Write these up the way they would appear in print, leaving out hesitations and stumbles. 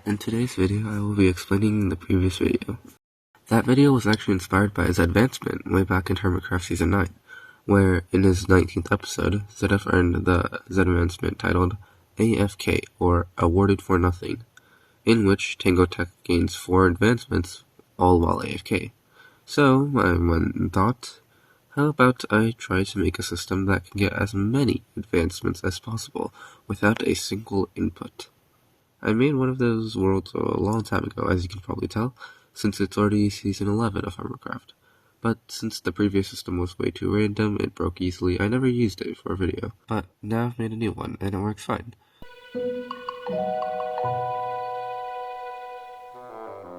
In today's video, I will be explaining the previous video. That video was actually inspired by his advancement way back in Hermitcraft Season 9, where in his 19th episode, ZF earned the Z advancement titled AFK, or Awarded for Nothing, in which Tango Tech gains 4 advancements, all while AFK. So, I went and thought, how about I try to make a system that can get as many advancements as possible without a single input. I made one of those worlds a long time ago, as you can probably tell, since it's already Season 11 of Hermitcraft. But since the previous system was way too random, it broke easily, I never used it for a video. But now I've made a new one, and it works fine.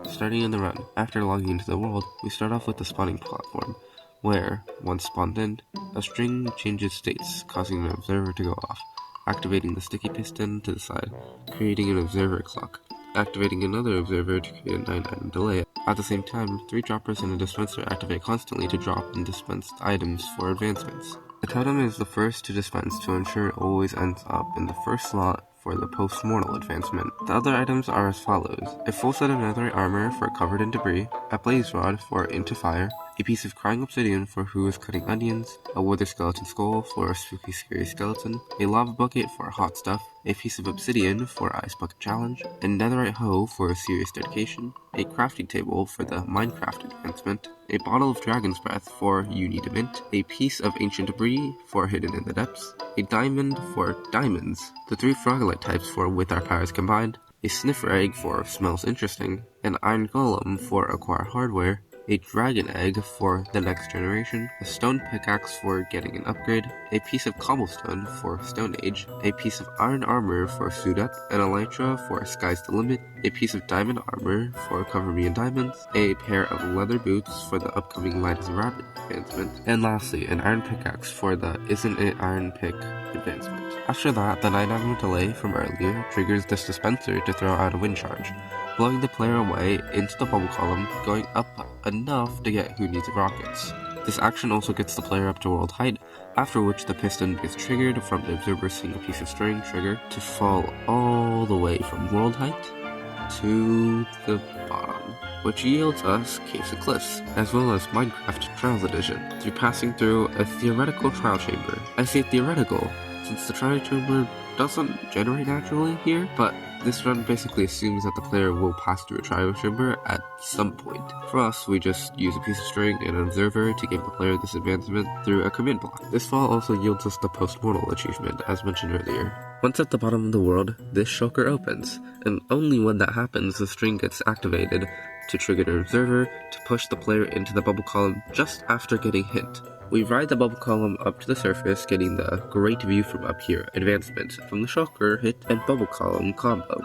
Starting in the run, after logging into the world, we start off with the spawning platform, where, once spawned in, a string changes states, causing an observer to go off, activating the sticky piston to the side, creating an observer clock, activating another observer to create a 9-item delay. At the same time, 3 droppers and a dispenser activate constantly to drop and dispense items for advancements. The totem is the first to dispense to ensure it always ends up in the first slot for the post-mortal advancement. The other items are as follows: a full set of netherite armor for covered in debris, a blaze rod for into fire, a piece of crying obsidian for who is cutting onions, a wither skeleton skull for a spooky scary skeleton, a lava bucket for hot stuff, a piece of obsidian for ice bucket challenge, a netherite hoe for a serious dedication, a crafting table for the Minecraft advancement, a bottle of dragon's breath for you need a mint, a piece of ancient debris for hidden in the depths, a diamond for diamonds, the 3 frogolite types for with our powers combined, a sniffer egg for smells interesting, an iron golem for acquire hardware, a dragon egg for the next generation, a stone pickaxe for getting an upgrade, a piece of cobblestone for stone age, a piece of iron armor for suit up, an elytra for sky's the limit, a piece of diamond armor for cover me in diamonds, a pair of leather boots for the upcoming light as a rabbit advancement, and lastly, an iron pickaxe for the isn't it iron pick advancement. After that, the 9-item delay from earlier triggers this dispenser to throw out a wind charge, blowing the player away into the bubble column, going up enough to get who needs rockets. This action also gets the player up to world height, after which the piston is triggered from the observer seeing a piece of string trigger to fall all the way from world height to the bottom, which yields us Caves and Cliffs, as well as Minecraft Trials Edition, through passing through a theoretical trial chamber. I say theoretical, since the trial chamber doesn't generate naturally here, but this run basically assumes that the player will pass through a trial chamber at some point. For us, we just use a piece of string and an observer to give the player this advancement through a command block. This fall also yields us the post-mortal achievement, as mentioned earlier. Once at the bottom of the world, this shulker opens, and only when that happens the string gets activated to trigger an observer to push the player into the bubble column just after getting hit. We ride the bubble column up to the surface, getting the great view from up here advancement from the shulker hit and bubble column combo.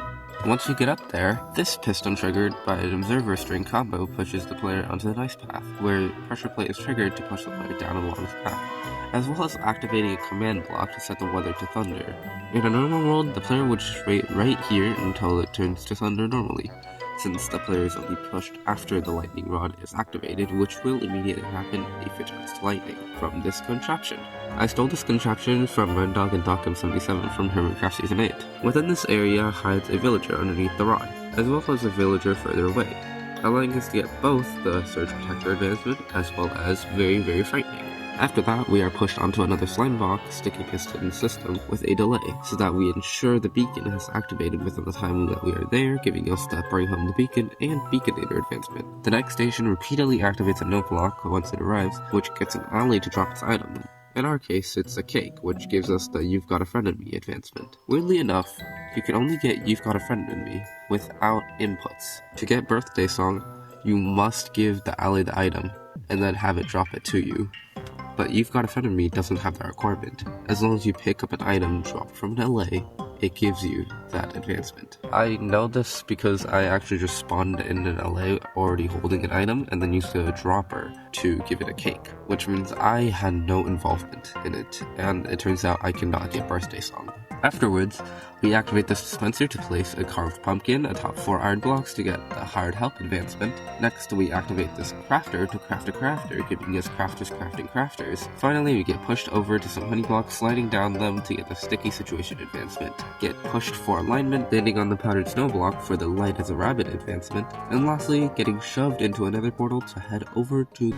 Once you get up there, this piston triggered by an observer string combo pushes the player onto the nice path, where pressure plate is triggered to push the player down along this path, as well as activating a command block to set the weather to thunder. In a normal world, the player would just wait right here until it turns to thunder normally, since the player is only pushed after the lightning rod is activated, which will immediately happen if it turns to lightning from this contraption. I stole this contraption from Rendog and Dockham77 from Hermitcraft Season 8. Within this area hides a villager underneath the rod, as well as a villager further away, allowing us to get both the Surge Protector advancement as well as very frightening. After that, we are pushed onto another slime block sticky piston system with a delay, so that we ensure the beacon has activated within the time that we are there, giving us the bring home the beacon and beaconator advancement. The next station repeatedly activates a note block once it arrives, which gets an ally to drop its item. In our case, it's a cake, which gives us the You've Got a Friend in Me advancement. Weirdly enough, you can only get You've Got a Friend in Me without inputs. To get Birthday Song, you must give the ally the item, and then have it drop it to you. But You've Got a Friend in Me doesn't have that requirement. As long as you pick up an item dropped from an LA, it gives you that advancement. I know this because I actually just spawned in an LA already holding an item and then used a dropper to give it a cake, which means I had no involvement in it, and it turns out I cannot get Birthday Song. Afterwards, we activate the dispenser to place a carved pumpkin atop 4 iron blocks to get the hired help advancement. Next, we activate this crafter to craft a crafter, giving us crafters crafting crafters. Finally, we get pushed over to some honey blocks, sliding down them to get the sticky situation advancement. Get pushed for alignment, landing on the powdered snow block for the light as a rabbit advancement. And lastly, getting shoved into another portal to head over to...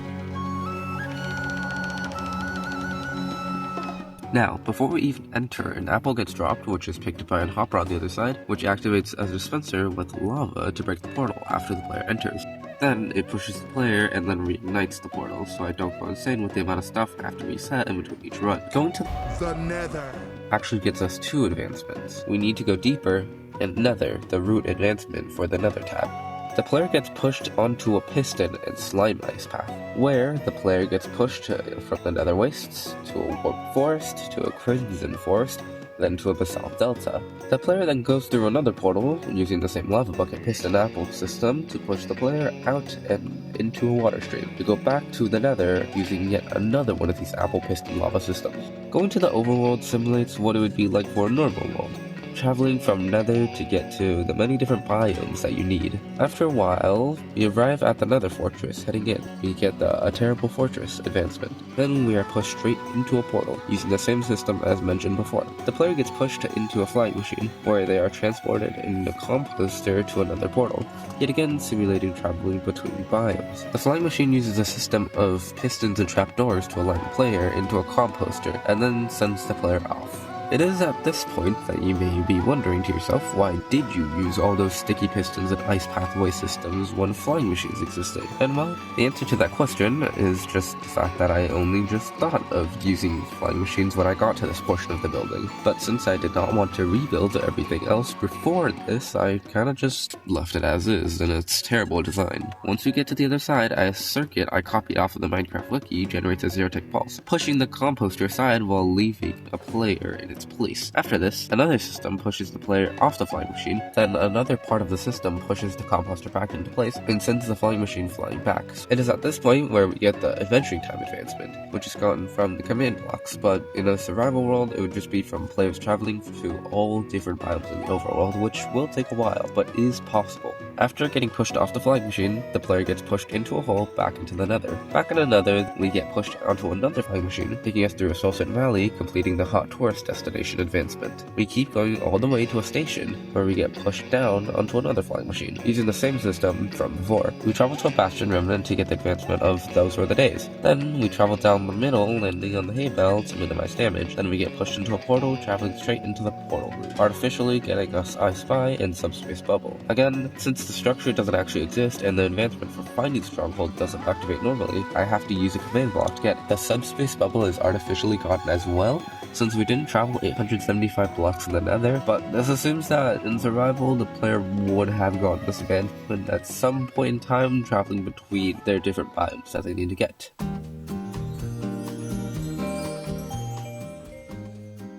Now, before we even enter, an apple gets dropped, which is picked up by a hopper on the other side, which activates as a dispenser with lava to break the portal after the player enters. Then, it pushes the player and then reignites the portal, so I don't go insane with the amount of stuff I have to reset in between each run. Going to the Nether actually gets us 2 advancements. We need to go deeper, and Nether, the root advancement for the Nether tab. The player gets pushed onto a piston and slime ice path, where the player gets pushed from the Nether Wastes, to a warp forest, to a crimson forest, then to a basalt delta. The player then goes through another portal, using the same lava bucket piston apple system to push the player out and into a water stream, to go back to the Nether using yet another one of these apple piston lava systems. Going to the overworld simulates what it would be like for a normal world, traveling from Nether to get to the many different biomes that you need. After a while, we arrive at the Nether Fortress. Heading in, we get a Terrible Fortress advancement. Then we are pushed straight into a portal, using the same system as mentioned before. The player gets pushed into a flying machine, where they are transported in a composter to another portal, yet again simulating traveling between biomes. The flying machine uses a system of pistons and trapdoors to align the player into a composter, and then sends the player off. It is at this point that you may be wondering to yourself, why did you use all those sticky pistons and ice pathway systems when flying machines existed? And well, the answer to that question is just the fact that I only just thought of using flying machines when I got to this portion of the building. But since I did not want to rebuild everything else before this, I kinda just left it as is, and it's terrible design. Once we get to the other side, a circuit I copied off of the Minecraft wiki generates a zero-tick pulse, pushing the composter aside while leaving a player in its place. After this, another system pushes the player off the flying machine, then another part of the system pushes the composter back into place and sends the flying machine flying back. It is at this point where we get the adventuring time advancement, which is gotten from the command blocks, but in a survival world it would just be from players traveling to all different biomes in the overworld, which will take a while, but is possible. After getting pushed off the flying machine, the player gets pushed into a hole back into the Nether. Back in the Nether, we get pushed onto another flying machine, taking us through a Soul Sand Valley, completing the hot tourist destination advancement. We keep going all the way to a station, where we get pushed down onto another flying machine, using the same system from before. We travel to a Bastion Remnant to get the advancement of Those Were the Days. Then we travel down the middle, landing on the hay bale to minimize damage. Then we get pushed into a portal, traveling straight into the portal route, artificially getting us I Spy and Subspace Bubble. Again, since the structure doesn't actually exist and the advancement for finding Stronghold doesn't activate normally, I have to use a command block to get it. The Subspace Bubble is artificially gotten as well, since we didn't travel 875 blocks in the Nether, but this assumes that in survival the player would have gotten this advancement at some point in time, traveling between their different biomes that they need to get.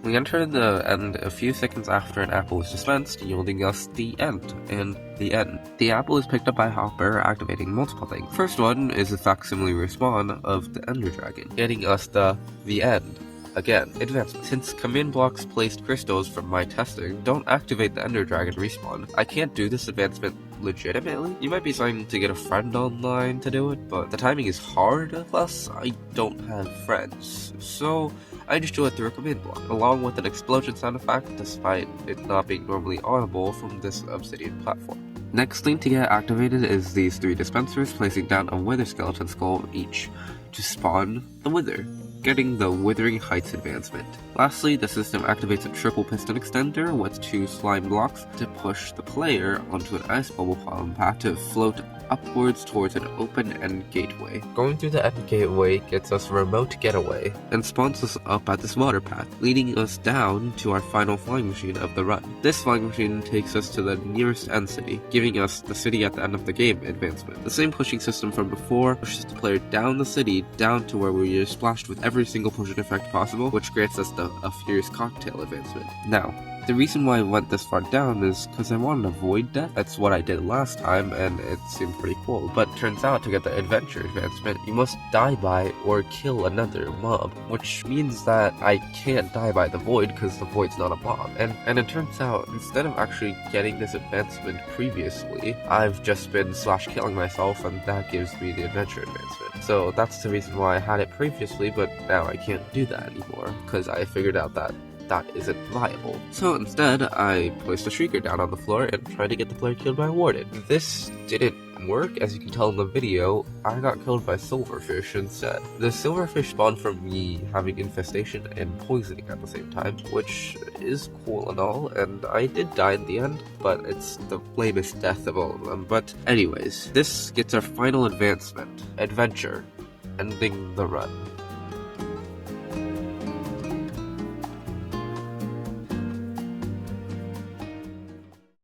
We enter the end a few seconds after an apple is dispensed, yielding us the end, and the end. The apple is picked up by Hopper, activating multiple things. First one is a facsimile respawn of the Ender Dragon, getting us the end. Again, advancement. Since command blocks placed crystals from my testing don't activate the Ender Dragon respawn, I can't do this advancement legitimately. You might be trying to get a friend online to do it, but the timing is hard, plus I don't have friends, so I just do it through a command block, along with an explosion sound effect, despite it not being normally audible from this Obsidian platform. Next thing to get activated is these 3 dispensers, placing down a Wither skeleton skull each to spawn the Wither, getting the Withering Heights advancement. Lastly, the system activates a triple piston extender with 2 slime blocks to push the player onto an ice bubble column path to float upwards towards an open-end gateway. Going through the end gateway gets us a remote getaway and spawns us up at this water path, leading us down to our final flying machine of the run. This flying machine takes us to the nearest end city, giving us the city at the end of the game advancement. The same pushing system from before pushes the player down the city, down to where we are splashed with every single potion effect possible, which grants us a Furious Cocktail advancement. Now, The reason why I went this far down is because I wanted to avoid death. That's what I did last time, and it seemed pretty cool. But turns out to get the adventure advancement, you must die by or kill another mob, which means that I can't die by the void because the void's not a mob. And it turns out, instead of actually getting this advancement previously, I've just been /killing myself, and that gives me the adventure advancement. So that's the reason why I had it previously, but now I can't do that anymore, because I figured out that isn't viable. So instead, I placed a Shrieker down on the floor and tried to get the player killed by a Warden. This didn't work. As you can tell in the video, I got killed by Silverfish instead. The Silverfish spawned from me having infestation and poisoning at the same time, which is cool and all, and I did die in the end, but it's the lamest death of all of them. But anyways, this gets our final advancement, Adventure, ending the run.